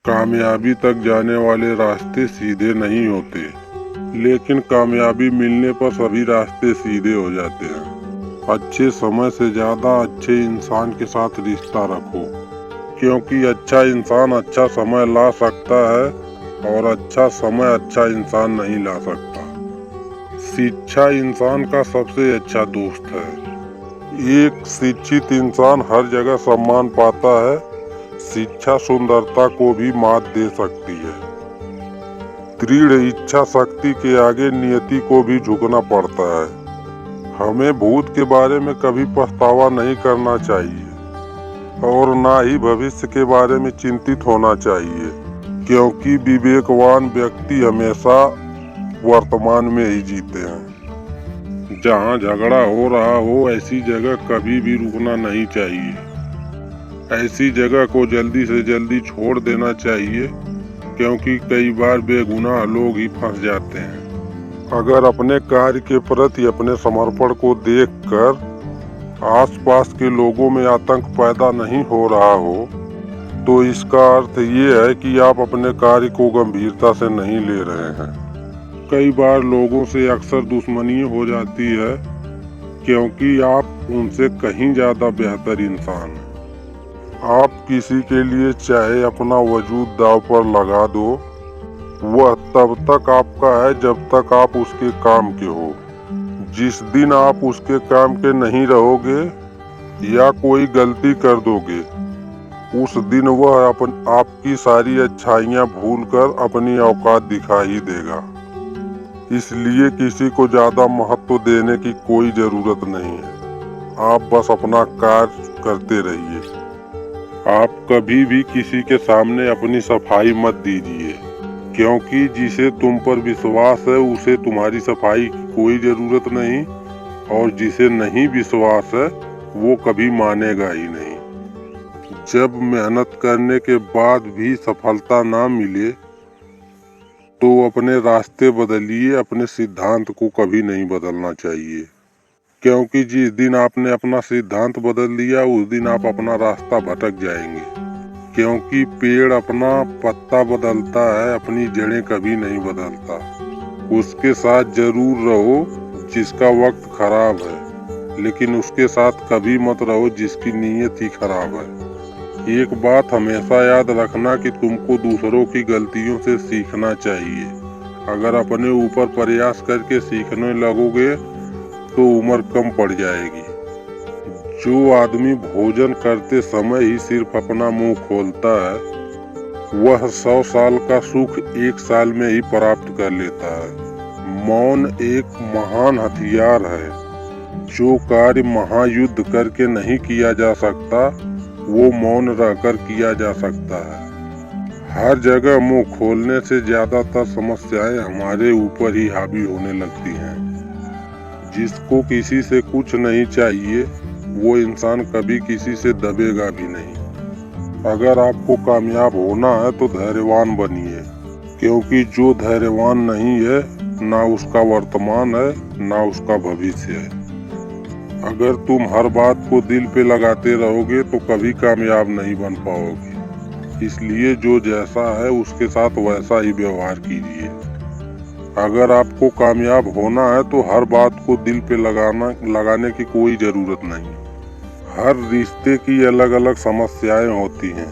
कामयाबी तक जाने वाले रास्ते सीधे नहीं होते, लेकिन कामयाबी मिलने पर सभी रास्ते सीधे हो जाते हैं। अच्छे समय से ज्यादा अच्छे इंसान के साथ रिश्ता रखो, क्योंकि अच्छा इंसान अच्छा समय ला सकता है और अच्छा समय अच्छा इंसान नहीं ला सकता। शिक्षा इंसान का सबसे अच्छा दोस्त है। एक शिक्षित इंसान हर जगह सम्मान पाता है। शिक्षा सुंदरता को भी मात दे सकती है। दृढ़ इच्छा शक्ति के आगे नियति को भी झुकना पड़ता है। हमें भूत के बारे में कभी पछतावा नहीं करना चाहिए और ना ही भविष्य के बारे में चिंतित होना चाहिए, क्योंकि विवेकवान व्यक्ति हमेशा वर्तमान में ही जीते हैं। जहाँ झगड़ा हो रहा हो, ऐसी जगह कभी भी रुकना नहीं चाहिए। ऐसी जगह को जल्दी से जल्दी छोड़ देना चाहिए, क्योंकि कई बार बेगुनाह लोग ही फंस जाते हैं। अगर अपने कार्य के प्रति अपने समर्पण को देखकर आसपास के लोगों में आतंक पैदा नहीं हो रहा हो, तो इसका अर्थ ये है कि आप अपने कार्य को गंभीरता से नहीं ले रहे हैं। कई बार लोगों से अक्सर दुश्मनी हो जाती है, क्योंकि आप उनसे कहीं ज्यादा बेहतर इंसान हैं। आप किसी के लिए चाहे अपना वजूद दांव पर लगा दो, वह तब तक आपका है जब तक आप उसके काम के हो। जिस दिन आप उसके काम के नहीं रहोगे या कोई गलती कर दोगे, उस दिन वह आपकी सारी अच्छाइयाँ भूलकर अपनी औकात दिखा ही देगा। इसलिए किसी को ज्यादा महत्व देने की कोई जरूरत नहीं है। आप बस अपना कार्य करते रहिए। आप कभी भी किसी के सामने अपनी सफाई मत दीजिए, क्योंकि जिसे तुम पर विश्वास है उसे तुम्हारी सफाई की कोई जरूरत नहीं, और जिसे नहीं विश्वास है वो कभी मानेगा ही नहीं। जब मेहनत करने के बाद भी सफलता ना मिले तो अपने रास्ते बदलिए, अपने सिद्धांत को कभी नहीं बदलना चाहिए, क्योंकि जिस दिन आपने अपना सिद्धांत बदल दिया उस दिन आप अपना रास्ता भटक जाएंगे। क्योंकि पेड़ अपना पत्ता बदलता है, अपनी जड़ें कभी नहीं बदलता। उसके साथ जरूर रहो जिसका वक्त खराब है, लेकिन उसके साथ कभी मत रहो जिसकी नीयत ही खराब है। एक बात हमेशा याद रखना कि तुमको दूसरों की गलतियों से सीखना चाहिए। अगर अपने ऊपर प्रयास करके सीखने लगोगे तो उम्र कम पड़ जाएगी। जो आदमी भोजन करते समय ही सिर्फ अपना मुंह खोलता है, वह 100 साल का सुख 1 साल में ही प्राप्त कर लेता है। मौन एक महान हथियार है। जो कार्य महायुद्ध करके नहीं किया जा सकता, वो मौन रहकर किया जा सकता है। हर जगह मुंह खोलने से ज्यादातर समस्याएं हमारे ऊपर ही हावी होने लगती हैं। जिसको किसी से कुछ नहीं चाहिए, वो इंसान कभी किसी से दबेगा भी नहीं। अगर आपको कामयाब होना है तो धैर्यवान बनिए, क्योंकि जो धैर्यवान नहीं है, ना उसका वर्तमान है ना उसका भविष्य है। अगर तुम हर बात को दिल पे लगाते रहोगे तो कभी कामयाब नहीं बन पाओगे। इसलिए जो जैसा है उसके साथ वैसा ही व्यवहार कीजिए। अगर आपको कामयाब होना है तो हर बात को दिल पे लगाने की कोई जरूरत नहीं। हर रिश्ते की अलग अलग समस्याएं होती हैं,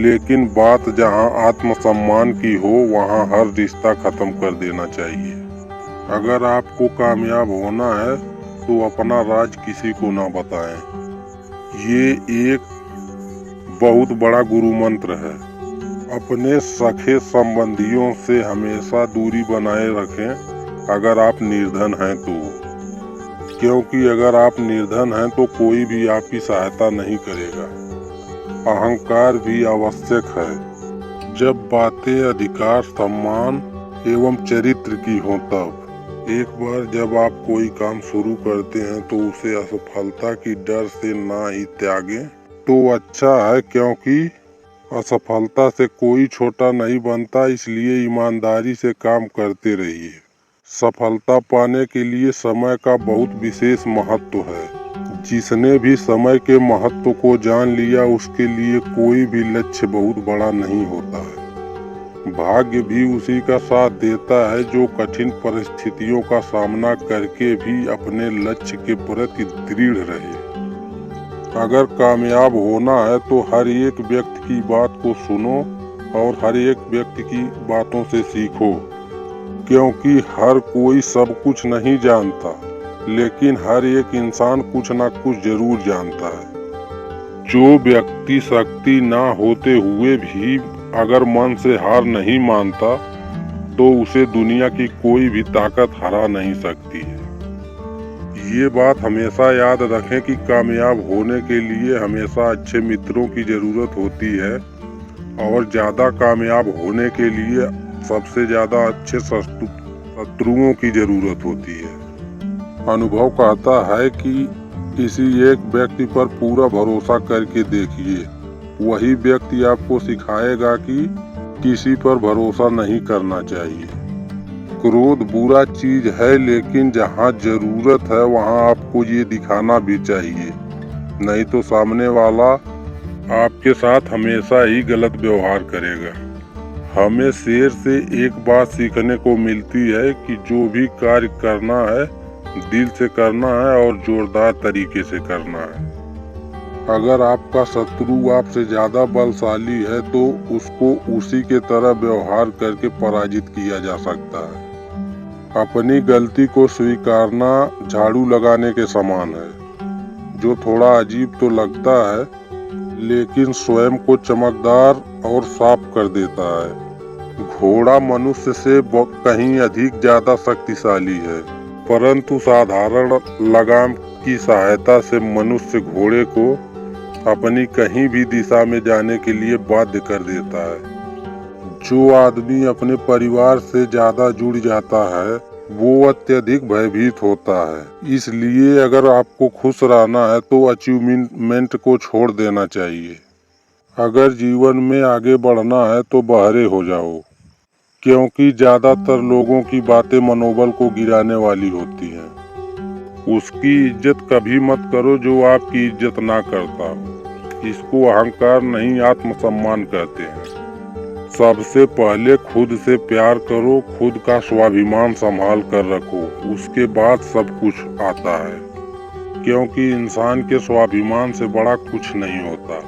लेकिन बात जहां आत्मसम्मान की हो वहां हर रिश्ता खत्म कर देना चाहिए। अगर आपको कामयाब होना है तो अपना राज किसी को ना बताएं। ये एक बहुत बड़ा गुरु मंत्र है। अपने सखे संबंधियों से हमेशा दूरी बनाए रखें अगर आप निर्धन हैं तो, क्योंकि अगर आप निर्धन हैं तो कोई भी आपकी सहायता नहीं करेगा। अहंकार भी आवश्यक है जब बातें अधिकार, सम्मान एवं चरित्र की हो तब। एक बार जब आप कोई काम शुरू करते हैं तो उसे असफलता की डर से ना ही त्यागें तो अच्छा है, क्योंकि असफलता से कोई छोटा नहीं बनता। इसलिए ईमानदारी से काम करते रहिए। सफलता पाने के लिए समय का बहुत विशेष महत्व है। जिसने भी समय के महत्व को जान लिया उसके लिए कोई भी लक्ष्य बहुत बड़ा नहीं होता है। भाग्य भी उसी का साथ देता है जो कठिन परिस्थितियों का सामना करके भी अपने लक्ष्य के प्रति दृढ़ रहे। अगर कामयाब होना है तो हर एक व्यक्ति की बात को सुनो और हर एक व्यक्ति की बातों से सीखो, क्योंकि हर कोई सब कुछ नहीं जानता, लेकिन हर एक इंसान कुछ ना कुछ जरूर जानता है। जो व्यक्ति शक्ति ना होते हुए भी अगर मन से हार नहीं मानता तो उसे दुनिया की कोई भी ताकत हरा नहीं सकती है। ये बात हमेशा याद रखें कि कामयाब होने के लिए हमेशा अच्छे मित्रों की जरूरत होती है और ज़्यादा कामयाब होने के लिए सबसे ज़्यादा अच्छे शत्रुओं की जरूरत होती है। अनुभव कहता है कि किसी एक व्यक्ति पर पूरा भरोसा करके देखिए, वही व्यक्ति आपको सिखाएगा कि किसी पर भरोसा नहीं करना चाहिए। क्रोध बुरा चीज है, लेकिन जहाँ जरूरत है वहाँ आपको ये दिखाना भी चाहिए, नहीं तो सामने वाला आपके साथ हमेशा ही गलत व्यवहार करेगा। हमें शेर से एक बात सीखने को मिलती है कि जो भी कार्य करना है दिल से करना है और जोरदार तरीके से करना है। अगर आपका शत्रु आपसे ज्यादा बलशाली है तो उसको उसी के तरह व्यवहार करके पराजित किया जा सकता है। अपनी गलती को स्वीकारना झाड़ू लगाने के समान है, जो थोड़ा अजीब तो लगता है लेकिन स्वयं को चमकदार और साफ कर देता है। घोड़ा मनुष्य से कहीं अधिक ज्यादा शक्तिशाली है, परंतु साधारण लगाम की सहायता से मनुष्य घोड़े को अपनी कहीं भी दिशा में जाने के लिए बाध्य कर देता है। जो आदमी अपने परिवार से ज्यादा जुड़ जाता है वो अत्यधिक भयभीत होता है। इसलिए अगर आपको खुश रहना है तो अचीवमेंट को छोड़ देना चाहिए। अगर जीवन में आगे बढ़ना है तो बहरे हो जाओ, क्योंकि ज्यादातर लोगों की बातें मनोबल को गिराने वाली होती हैं। उसकी इज्जत कभी मत करो जो आपकी इज्जत ना करता हो। इसको अहंकार नहीं आत्मसम्मान कहते हैं। सबसे पहले खुद से प्यार करो, खुद का स्वाभिमान संभाल कर रखो, उसके बाद सब कुछ आता है, क्योंकि इंसान के स्वाभिमान से बड़ा कुछ नहीं होता।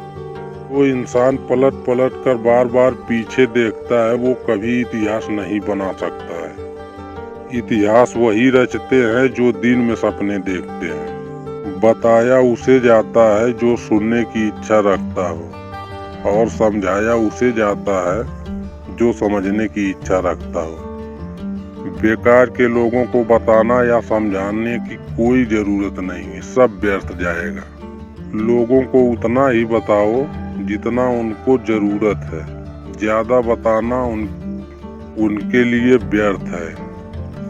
वो इंसान पलट पलट कर बार बार पीछे देखता है वो कभी इतिहास नहीं बना सकता है। इतिहास वही रचते हैं जो दिन में सपने देखते हैं। बताया उसे जाता है जो सुनने की इच्छा रखता हो, और समझाया उसे जाता है जो समझने की इच्छा रखता हो। बेकार के लोगों को बताना या समझाने की कोई जरूरत नहीं है, सब व्यर्थ जाएगा। लोगों को उतना ही बताओ जितना उनको जरूरत है, ज्यादा बताना उनके लिए व्यर्थ है।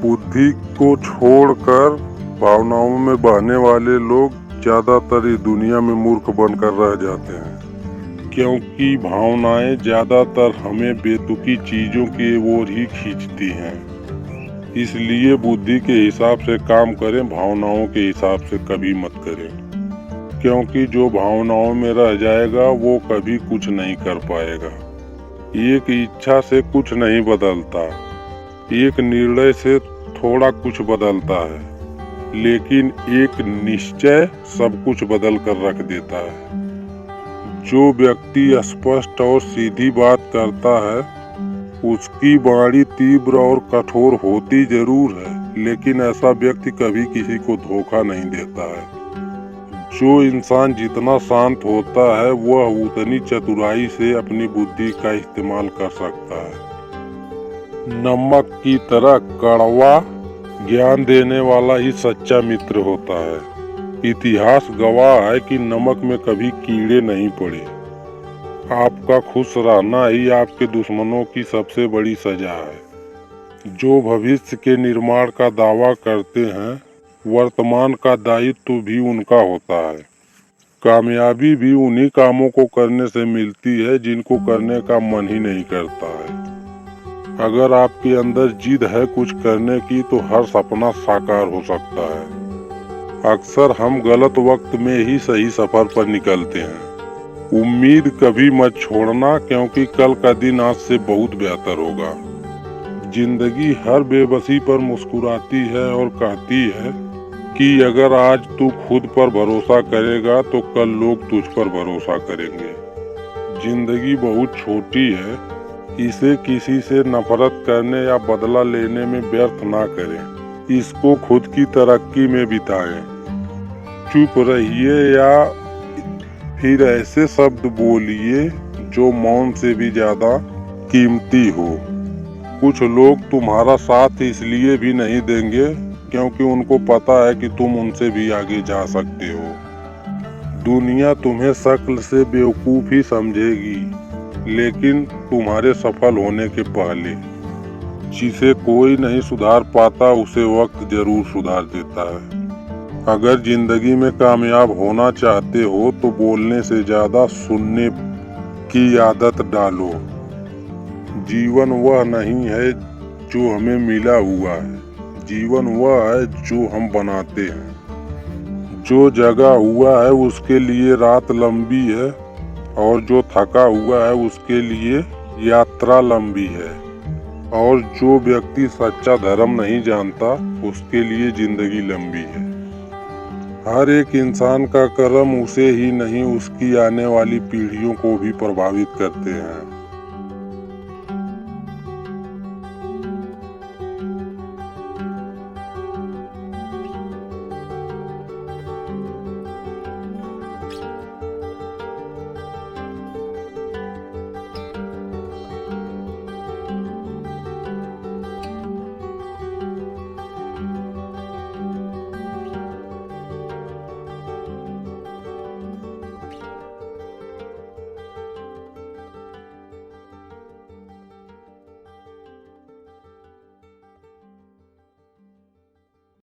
बुद्धि को छोड़कर भावनाओं में बहने वाले लोग ज्यादातर इस दुनिया में मूर्ख बनकर रह जाते हैं, क्योंकि भावनाएं ज्यादातर हमें बेतुकी चीजों की ओर ही खींचती हैं। इसलिए बुद्धि के हिसाब से काम करें, भावनाओं के हिसाब से कभी मत करें, क्योंकि जो भावनाओं में रह जाएगा वो कभी कुछ नहीं कर पाएगा। एक इच्छा से कुछ नहीं बदलता, एक निर्णय से थोड़ा कुछ बदलता है, लेकिन एक निश्चय सब कुछ बदल कर रख देता है। जो व्यक्ति स्पष्ट और सीधी बात करता है उसकी वाणी तीव्र और कठोर होती जरूर है, लेकिन ऐसा व्यक्ति कभी किसी को धोखा नहीं देता है। जो इंसान जितना शांत होता है वह उतनी चतुराई से अपनी बुद्धि का इस्तेमाल कर सकता है। नमक की तरह कड़वा ज्ञान देने वाला ही सच्चा मित्र होता है। इतिहास गवाह है कि नमक में कभी कीड़े नहीं पड़े। आपका खुश रहना ही आपके दुश्मनों की सबसे बड़ी सजा है। जो भविष्य के निर्माण का दावा करते हैं वर्तमान का दायित्व भी उनका होता है। कामयाबी भी उन्हीं कामों को करने से मिलती है जिनको करने का मन ही नहीं करता है। अगर आपके अंदर जिद है कुछ करने की तो हर सपना साकार हो सकता है। अक्सर हम गलत वक्त में ही सही सफर पर निकलते हैं। उम्मीद कभी मत छोड़ना, क्योंकि कल का दिन आज से बहुत बेहतर होगा। जिंदगी हर बेबसी पर मुस्कुराती है और कहती है कि अगर आज तू खुद पर भरोसा करेगा तो कल लोग तुझ पर भरोसा करेंगे। जिंदगी बहुत छोटी है, इसे किसी से नफरत करने या बदला लेने में व्यर्थ ना करें। इसको खुद की तरक्की में बिताएं। चुप रहिए या फिर ऐसे शब्द बोलिए जो मौन से भी ज्यादा कीमती हो। कुछ लोग तुम्हारा साथ इसलिए भी नहीं देंगे क्योंकि उनको पता है कि तुम उनसे भी आगे जा सकते हो। दुनिया तुम्हें शक्ल से बेवकूफ ही समझेगी, लेकिन तुम्हारे सफल होने के पहले। जिसे कोई नहीं सुधार पाता उसे वक्त जरूर सुधार देता है। अगर जिंदगी में कामयाब होना चाहते हो तो बोलने से ज्यादा सुनने की आदत डालो। जीवन वह नहीं है जो हमें मिला हुआ है, जीवन वह है जो हम बनाते हैं। जो जगा हुआ है उसके लिए रात लंबी है, और जो थका हुआ है उसके लिए यात्रा लंबी है। और जो व्यक्ति सच्चा धर्म नहीं जानता उसके लिए जिंदगी लंबी है। हर एक इंसान का कर्म उसे ही नहीं उसकी आने वाली पीढ़ियों को भी प्रभावित करते हैं।